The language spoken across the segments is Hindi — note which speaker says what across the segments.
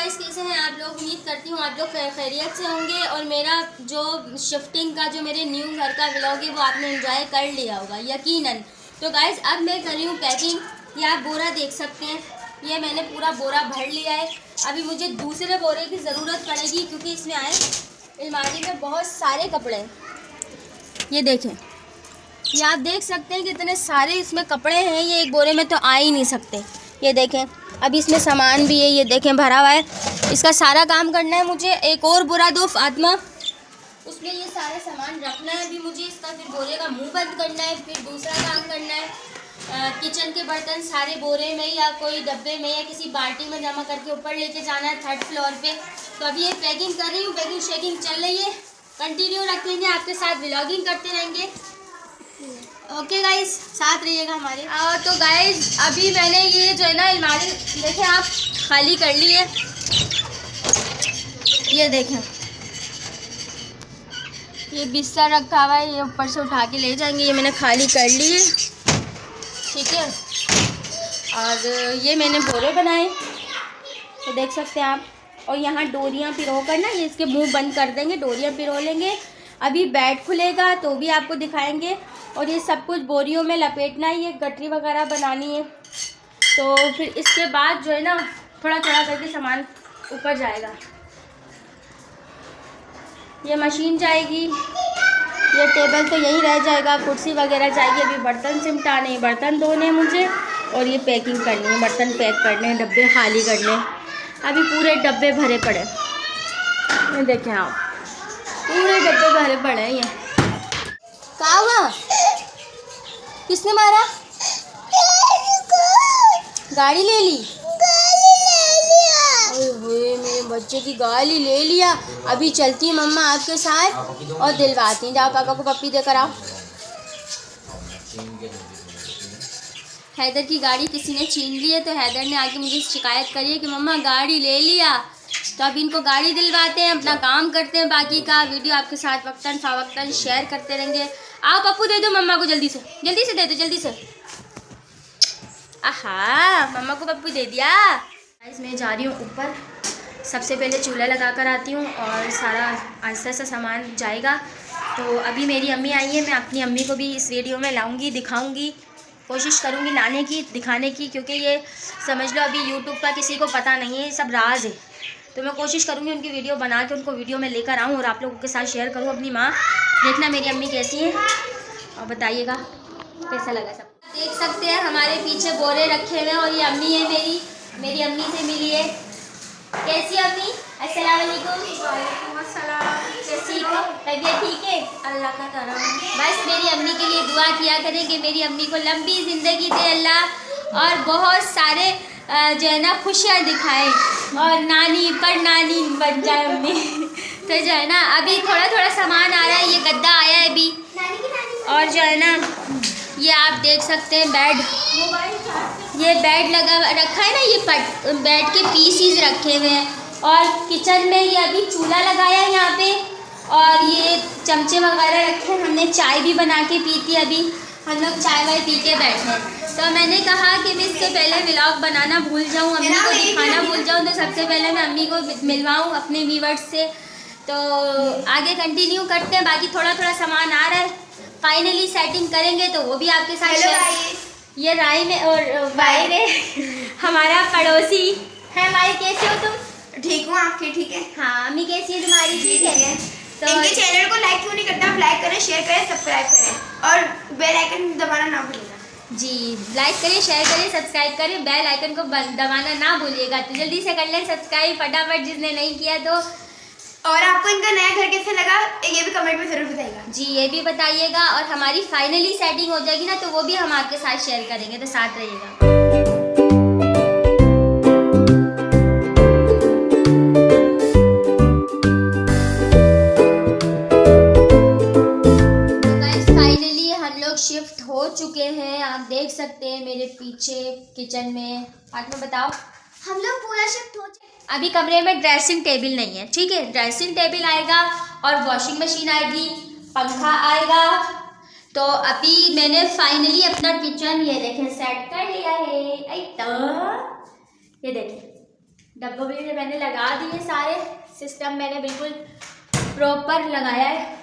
Speaker 1: गाइस, कैसे हैं आप लोग? उम्मीद करती हूँ आप लोग खैरियत से होंगे और मेरा जो शिफ्टिंग का जो मेरे न्यू घर का व्लॉग है वो आपने एंजॉय कर लिया होगा यकीनन। तो गाइस अब मैं कर रही हूँ पैकिंग। ये आप बोरा देख सकते हैं, ये मैंने पूरा बोरा भर लिया है। अभी मुझे दूसरे बोरे की ज़रूरत पड़ेगी क्योंकि इसमें आए अलमारी में बहुत सारे कपड़े हैं। ये देखें, ये आप देख सकते हैं कि इतने सारे इसमें कपड़े हैं, ये एक बोरे में तो आ ही नहीं सकते। ये देखें, अभी इसमें सामान भी है, ये देखें भरा हुआ है। इसका सारा काम करना है मुझे। एक और बोरा दो फातिमा, उसमें ये सारे सामान रखना है अभी मुझे। इसका फिर बोरे का मुंह बंद करना है, फिर दूसरा काम करना है। किचन के बर्तन सारे बोरे में या कोई डब्बे में या किसी बाल्टी में जमा करके ऊपर लेके जाना है 3rd फ्लोर पे। तो अभी ये पैकिंग कर रही हूँ, पैकिंग शेकिंग चल रही है। कंटिन्यू रखेंगे, आपके साथ व्लॉगिंग करते रहेंगे। ओके गाइस, साथ रहिएगा हमारे। तो गाइस अभी मैंने ये जो है ना अलमारी देखें आप खाली कर ली है। ये देखें, ये बिस्तर रखा हुआ है, ये ऊपर से उठा के ले जाएंगे। ये मैंने खाली कर ली है, ठीक है। और ये मैंने बोरे बनाए, तो देख सकते हैं आप। और यहाँ डोरियाँ पिरो कर ना, ये इसके मुंह बंद कर देंगे, डोरियाँ पिरो लेंगे। अभी बेड खुलेगा तो भी आपको दिखाएंगे। और ये सब कुछ बोरियों में लपेटना है, ये गटरी वगैरह बनानी है। तो फिर इसके बाद जो है ना थोड़ा थोड़ा करके सामान ऊपर जाएगा। ये मशीन जाएगी, ये टेबल तो यही रह जाएगा, कुर्सी वगैरह जाएगी। अभी बर्तन सिमटाने, बर्तन धोने मुझे, और ये पैकिंग करनी है, बर्तन पैक करने, डब्बे खाली करने। अभी पूरे डब्बे भरे पड़े, ये देखें आप, पूरे डब्बे भरे पड़े हैं। ये क्या हुआ? किसने मारा? गाड़ी ले ली? ओए मेरे बच्चे की गाली ले लिया। अभी चलती मम्मा आपके साथ और दिलवाती। जाओ पापा को पप्पी देकर आओ। हैदर की गाड़ी किसी ने छीन ली है, तो हैदर ने आके मुझे शिकायत करी है कि मम्मा गाड़ी ले लिया। तो अब इनको गाड़ी दिलवाते हैं, अपना काम करते हैं। बाकी का वीडियो आपके साथ वक्तन फ़वक्तन शेयर करते रहेंगे। आओ पप्पू दे दो मम्मा को, जल्दी से दे दो, जल्दी से। आहा, मम्मा को पप्पू दे दिया। मैं जा रही हूँ ऊपर, सबसे पहले चूल्हा लगा कर आती हूँ और सारा आहिस्ता आहिस्ता सामान जाएगा। तो अभी मेरी अम्मी आई है, मैं अपनी अम्मी को भी इस वीडियो में लाऊंगी, दिखाऊंगी, कोशिश करूंगी लाने की, दिखाने की। क्योंकि ये समझ लो अभी यूट्यूब का किसी को पता नहीं है, ये सब राज है। तो मैं कोशिश करूंगी उनकी वीडियो बना के उनको वीडियो में लेकर आऊँ और आप लोगों के साथ शेयर करूँ अपनी माँ। देखना मेरी अम्मी कैसी है और बताइएगा कैसा लगा सब। देख सकते हैं हमारे पीछे बोरे रखे हुए हैं और ये अम्मी है मेरी अम्मी से मिली है। कैसी अम्मी? अस्सलाम वालेकुम। कैसी हो? तबीयत ठीक है? अल्लाह का करम। बस मेरी अम्मी के लिए दुआ किया करें कि मेरी अम्मी को लंबी ज़िंदगी दे अल्लाह, और बहुत सारे जो है ना खुशियाँ दिखाए और नानी पर नानी बन जाए अम्मी। तो जो है ना अभी थोड़ा थोड़ा सामान आ रहा है, ये गद्दा आया है अभी। और जो है ना ये आप देख सकते हैं बेड, ये बेड लगा रखा है ना, ये बेड के पीसीज रखे हुए हैं। और किचन में ये अभी चूल्हा लगाया है यहाँ पे, और ये चमचे वगैरह रखे हैं। हमने चाय भी बना के पी थी, अभी हम लोग चाय वाय पी के बैठे। तो मैंने कहा कि मैं इससे पहले व्लॉग बनाना भूल जाऊँ, अम्मी को दिखाना भूल जाऊँ, तो सबसे पहले मैं अम्मी को मिलवाऊँ अपने व्यूअर्स से। तो आगे कंटिन्यू करते हैं। बाकी थोड़ा थोड़ा सामान आ रहा है, फाइनली सेटिंग करेंगे तो वो भी आपके साथ। ये राय में और वाई ने हमारा पड़ोसी है। माई कैसे हो तुम?
Speaker 2: ठीक हूँ, आपके ठीक है?
Speaker 1: हाँ, अम्मी कैसी है तुम्हारी? ठीक है।
Speaker 2: तो इनके चैनल को लाइक क्यों नहीं करते? आप लाइक करें, शेयर करें, सब्सक्राइब करें और बेल आइकन दबाना ना भूलिएगा।
Speaker 1: जी, लाइक करें, शेयर करें, सब्सक्राइब करें, बेल आइकन को दबाना ना भूलिएगा। तो जल्दी से कर लें सब्सक्राइब फटाफट, जिसने नहीं किया तो।
Speaker 2: और आपको इनका नया घर कैसे लगा ये भी कमेंट में ज़रूर बताइएगा।
Speaker 1: जी, ये भी बताइएगा। और हमारी फाइनली सेटिंग हो जाएगी ना, तो वो भी हम आपके साथ शेयर करेंगे, तो साथ रहिएगा। शिफ्ट हो चुके हैं, आप देख सकते हैं मेरे पीछे किचन में। आज में बताओ,
Speaker 2: हम लोग पूरा शिफ्ट हो चुके।
Speaker 1: अभी कमरे में ड्रेसिंग टेबल नहीं है, ठीक है। ड्रेसिंग टेबल आएगा और वॉशिंग मशीन आएगी, पंखा आएगा। तो अभी मैंने फाइनली अपना किचन ये देखें सेट कर लिया है। तो ये देखें, डब्बों में मैंने लगा दिए सारे, सिस्टम मैंने बिल्कुल प्रॉपर लगाया है।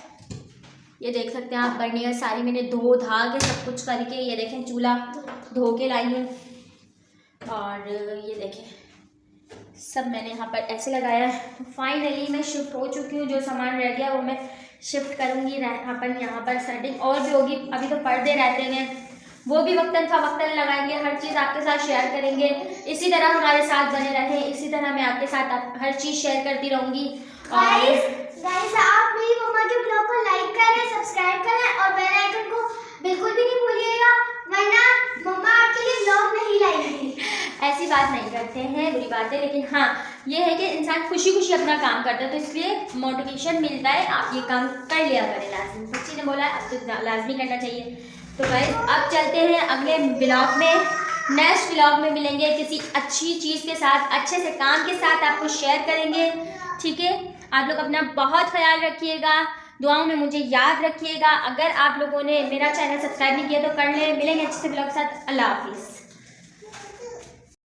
Speaker 1: ये देख सकते हैं आप, बर्नियाँ सारी मैंने धो धा के सब कुछ करके, ये देखें चूल्हा धो के लाई हूँ। और ये देखें सब मैंने यहाँ पर ऐसे लगाया है। तो फाइनली मैं शिफ्ट हो चुकी हूँ, जो सामान रह गया वो मैं शिफ्ट करूँगी। अपन यहाँ पर सेटिंग और भी होगी, अभी तो पर्दे रहते हैं वो भी वक्तन फ़वक्तन लगाएंगे, हर चीज़ आपके साथ शेयर करेंगे। इसी तरह हमारे साथ बने रहें, इसी तरह मैं आपके साथ हर चीज़ शेयर करती रहूँगी। और
Speaker 2: गाइस आप मेरी मम्मा के ब्लॉग को लाइक करें, सब्सक्राइब करें और बेल आइकन को बिल्कुल भी नहीं भूलिएगा, वरना मम्मा आपके लिए ब्लॉग नहीं लाएंगी।
Speaker 1: ऐसी बात नहीं करते हैं, बुरी बात है, लेकिन हाँ ये है कि इंसान खुशी खुशी अपना काम करता है, तो इसलिए मोटिवेशन मिलता है, आप ये काम कर लिया करें लाजमी। बच्ची ने बोला अब तो लाजमी करना चाहिए। तो गाइस अब चलते हैं अगले ब्लॉग में, नेक्स्ट ब्लॉग में मिलेंगे किसी अच्छी चीज़ के साथ, अच्छे से काम के साथ आपको शेयर करेंगे। ठीक है, आप लोग अपना बहुत ख्याल रखिएगा, दुआओं में मुझे याद रखिएगा। अगर आप लोगों ने मेरा चैनल सब्सक्राइब नहीं किया तो कर लें। मिलेंगे अच्छे से ब्लॉग के साथ। अल्लाह हाफिज़।